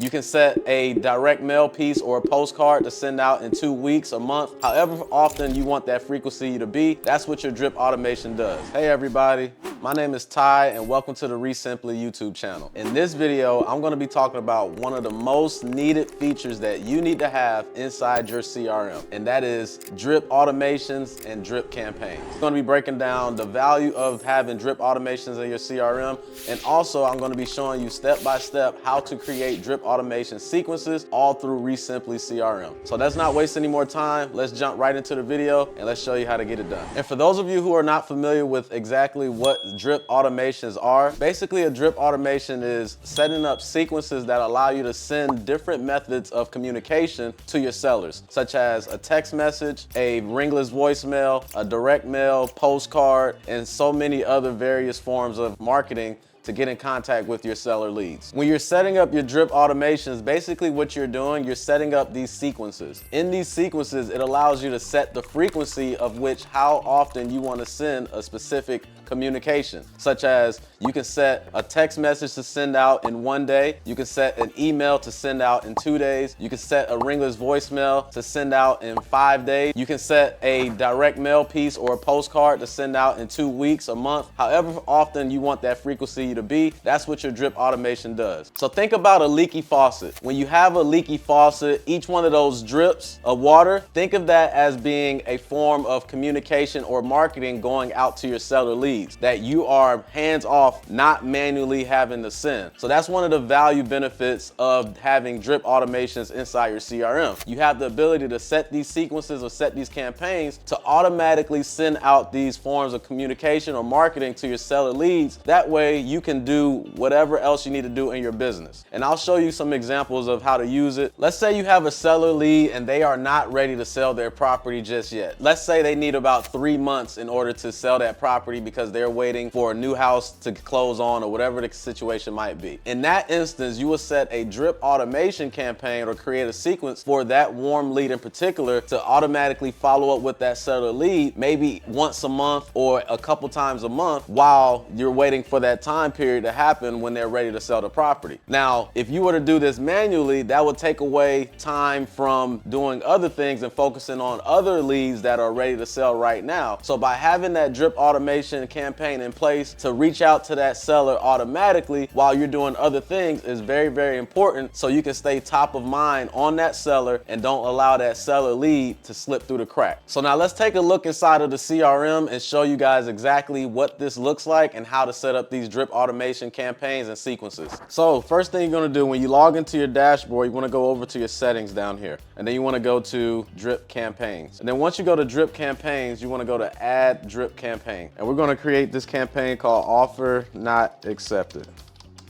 You can set a direct mail piece or a postcard to send out in 2 weeks, a month, however often you want that frequency to be. That's what your drip automation does. Hey everybody, my name is Ty and welcome to the REsimpli YouTube channel. In this video, I'm gonna be talking about one of the most needed features that you need to have inside your CRM, and that is drip automations and drip campaigns. I'm gonna be breaking down the value of having drip automations in your CRM, and also I'm gonna be showing you step by step how to create drip automation sequences all through REsimpli CRM. So let's not waste any more time. Let's jump right into the video and let's show you how to get it done. And for those of you who are not familiar with exactly what drip automations are, basically a drip automation is setting up sequences that allow you to send different methods of communication to your sellers, such as a text message, a ringless voicemail, a direct mail, postcard, and so many other various forms of marketing to get in contact with your seller leads. When you're setting up your drip automations, basically what you're doing, you're setting up these sequences. In these sequences, it allows you to set the frequency of which how often you want to send a specific communication, such as you can set a text message to send out in 1 day, you can set an email to send out in 2 days, you can set a ringless voicemail to send out in 5 days, you can set a direct mail piece or a postcard to send out in 2 weeks, a month, however often you want that frequency to be. That's what your drip automation does. So think about a leaky faucet. When you have a leaky faucet, each one of those drips of water, think of that as being a form of communication or marketing going out to your seller leads that you are hands off, not manually having to send. So that's one of the value benefits of having drip automations inside your CRM. You have the ability to set these sequences or set these campaigns to automatically send out these forms of communication or marketing to your seller leads. That way you can do whatever else you need to do in your business. And I'll show you some examples of how to use it. Let's say you have a seller lead and they are not ready to sell their property just yet. Let's say they need about 3 months in order to sell that property because they're waiting for a new house to close on or whatever the situation might be. In that instance, you will set a drip automation campaign or create a sequence for that warm lead in particular to automatically follow up with that seller lead maybe once a month or a couple times a month while you're waiting for that time period to happen when they're ready to sell the property. Now, if you were to do this manually, that would take away time from doing other things and focusing on other leads that are ready to sell right now. So by having that drip automation campaign in place to reach out to that seller automatically while you're doing other things is very, very important so you can stay top of mind on that seller and don't allow that seller lead to slip through the crack. So now let's take a look inside of the CRM and show you guys exactly what this looks like and how to set up these drip automation campaigns and sequences. So first thing you're gonna do when you log into your dashboard, you wanna go over to your settings down here, and then you wanna go to drip campaigns. And then once you go to drip campaigns, you wanna go to add drip campaign. And we're gonna create this campaign called offer not accepted.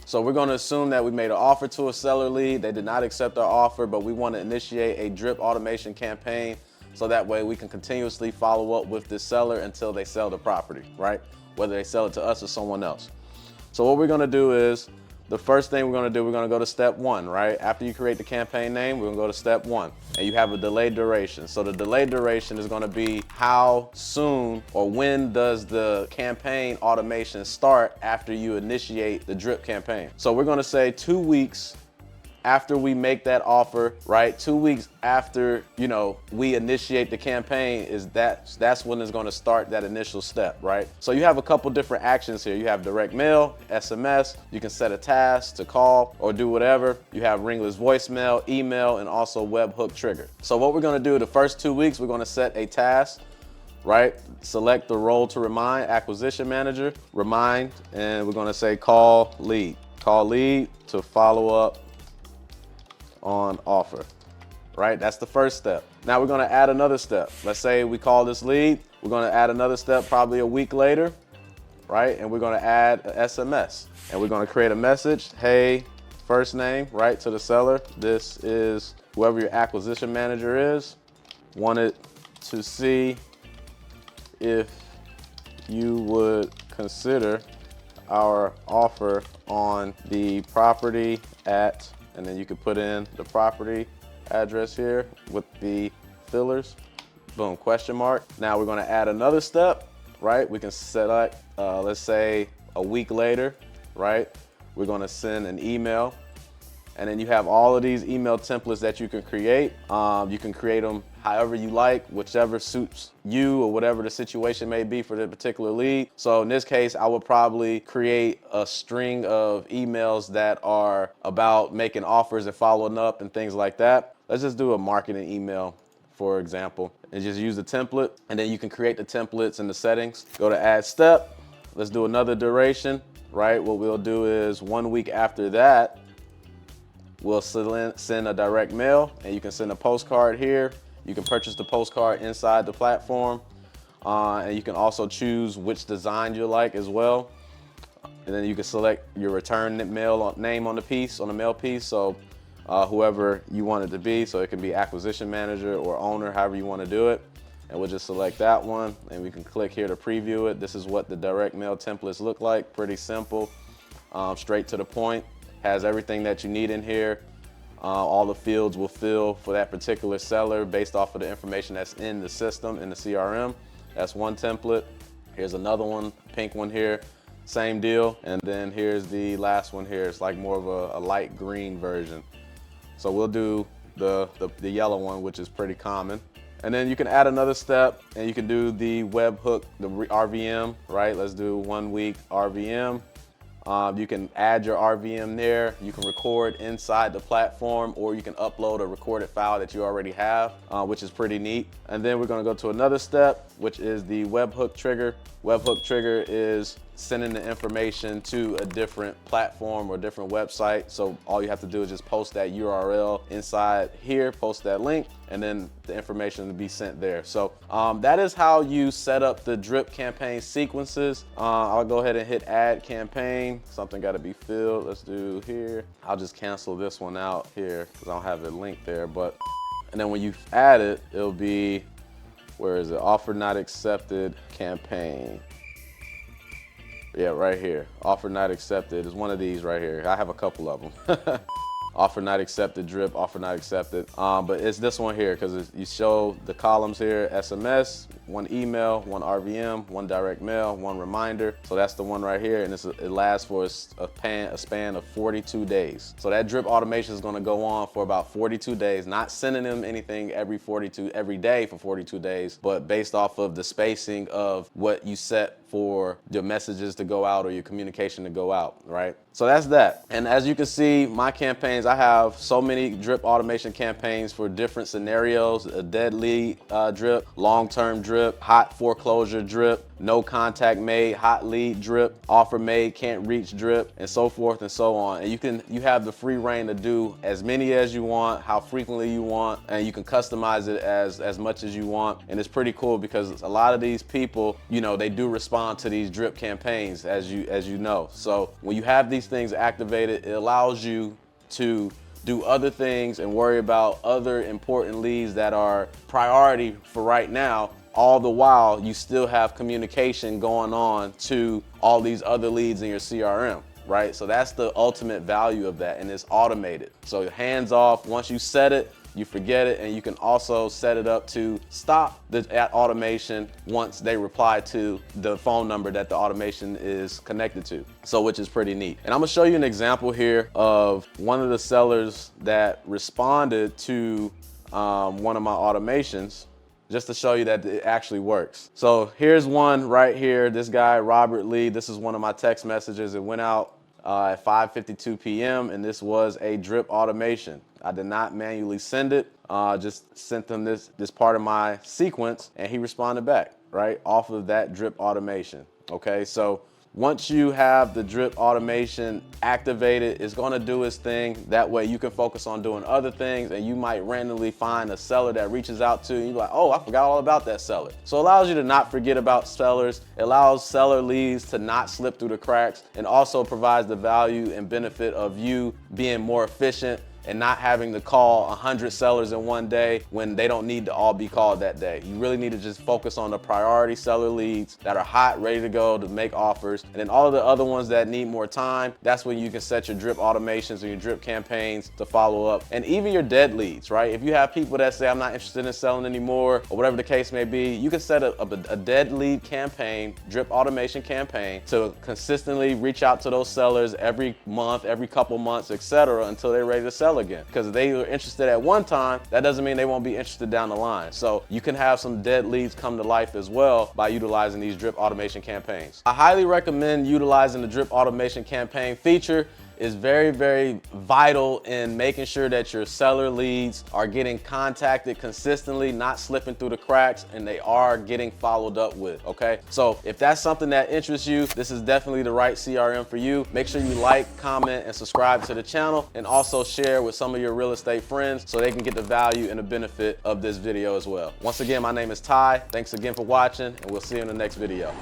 So we're gonna assume that we made an offer to a seller lead, they did not accept our offer, but we wanna initiate a drip automation campaign so that way we can continuously follow up with this seller until they sell the property, right? Whether they sell it to us or someone else. So what we're gonna do is, the first thing we're gonna do, we're gonna go to step 1, right? After you create the campaign name, we're gonna go to step 1, and you have a delayed duration. So the delayed duration is gonna be how soon or when does the campaign automation start after you initiate the drip campaign. So we're gonna say 2 weeks after we make that offer, right? 2 weeks after, we initiate the campaign that's when it's gonna start that initial step, right? So you have a couple different actions here. You have direct mail, SMS, you can set a task to call or do whatever. You have ringless voicemail, email, and also webhook trigger. So what we're gonna do the first 2 weeks, we're gonna set a task, right? Select the role to remind, acquisition manager, remind, and we're gonna say call lead. Call lead to follow up on offer, right? That's the first step. Now we're gonna add another step. Let's say we call this lead. We're gonna add another step probably a week later, right? And we're gonna add an SMS. And we're gonna create a message. Hey, first name, right, to the seller. This is whoever your acquisition manager is. Wanted to see if you would consider our offer on the property at, and then you can put in the property address here with the fillers. Boom, question mark. Now we're gonna add another step, right? We can select, let's say a week later, right? We're gonna send an email And then you have all of these email templates that you can create. You can create them however you like, whichever suits you or whatever the situation may be for the particular lead. So in this case, I would probably create a string of emails that are about making offers and following up and things like that. Let's just do a marketing email, for example, and just use the template. And then you can create the templates in the settings. Go to add step. Let's do another duration, right? What we'll do is 1 week after that, we'll send a direct mail, and you can send a postcard here. You can purchase the postcard inside the platform, and you can also choose which design you like as well. And then you can select your return mail name on the piece, on the mail piece. So whoever you want it to be. So it can be acquisition manager or owner, however you want to do it. And we'll just select that one, and we can click here to preview it. This is what the direct mail templates look like. Pretty simple, straight to the point. Has everything that you need in here. All the fields will fill for that particular seller based off of the information that's in the system, in the CRM. That's one template. Here's another one, pink one here, same deal. And then here's the last one here. It's like more of a light green version. So we'll do the yellow one, which is pretty common. And then you can add another step, and you can do the webhook, the RVM, right? Let's do 1 week RVM. You can add your RVM there. You can record inside the platform, or you can upload a recorded file that you already have, which is pretty neat. And then we're gonna go to another step, which is the webhook trigger. Webhook trigger is sending the information to a different platform or different website. So all you have to do is just post that URL inside here, post that link, and then the information will be sent there. So that is how you set up the drip campaign sequences. I'll go ahead and hit add campaign. Something got to be filled. Let's do here. I'll just cancel this one out here because I don't have it linked there. And then when you add it, it'll be, where is it? Offer not accepted campaign. Yeah, right here. Offer not accepted is one of these right here. I have a couple of them. Offer not accepted drip, offer not accepted. But it's this one here because you show the columns here: SMS, one email, one RVM, one direct mail, one reminder. So that's the one right here, and it lasts for a span of 42 days. So that drip automation is going to go on for about 42 days, not sending them anything every day for 42 days, but based off of the spacing of what you set for your messages to go out or your communication to go out, right? So that's that. And as you can see, my campaigns, I have so many drip automation campaigns for different scenarios: a dead lead drip, long-term drip, hot foreclosure drip, no contact made, hot lead drip, offer made, can't reach drip, and so forth and so on. And you have the free reign to do as many as you want, how frequently you want, and you can customize it as much as you want. And it's pretty cool because a lot of these people, you know, they do respond to these drip campaigns, as you know. So when you have these things activated, it allows you to do other things and worry about other important leads that are priority for right now. All the while, you still have communication going on to all these other leads in your CRM, right? So that's the ultimate value of that, and it's automated. So hands off, once you set it, you forget it, and you can also set it up to stop the automation once they reply to the phone number that the automation is connected to. So which is pretty neat. And I'm gonna show you an example here of one of the sellers that responded to one of my automations, just to show you that it actually works. So here's one right here. This guy, Robert Lee, this is one of my text messages. It went out at 5:52 p.m. and this was a drip automation. I did not manually send it, just sent them this part of my sequence, and he responded back, right, off of that drip automation. Okay, so once you have the drip automation activated, it's gonna do its thing. That way you can focus on doing other things, and you might randomly find a seller that reaches out to you, and you're like, oh, I forgot all about that seller. So it allows you to not forget about sellers. It allows seller leads to not slip through the cracks, and also provides the value and benefit of you being more efficient, and not having to call 100 sellers in one day when they don't need to all be called that day. You really need to just focus on the priority seller leads that are hot, ready to go to make offers. And then all of the other ones that need more time, that's when you can set your drip automations or your drip campaigns to follow up. And even your dead leads, right? If you have people that say, I'm not interested in selling anymore, or whatever the case may be, you can set a dead lead campaign, drip automation campaign, to consistently reach out to those sellers every month, every couple months, etc., until they're ready to sell again. Because if they were interested at one time, that doesn't mean they won't be interested down the line. So you can have some dead leads come to life as well by utilizing these drip automation campaigns. I highly recommend utilizing the drip automation campaign feature. Is very, very vital in making sure that your seller leads are getting contacted consistently, not slipping through the cracks, and they are getting followed up with, okay? So if that's something that interests you, this is definitely the right CRM for you. Make sure you like, comment, and subscribe to the channel, and also share with some of your real estate friends so they can get the value and the benefit of this video as well. Once again, my name is Ty. Thanks again for watching, and we'll see you in the next video.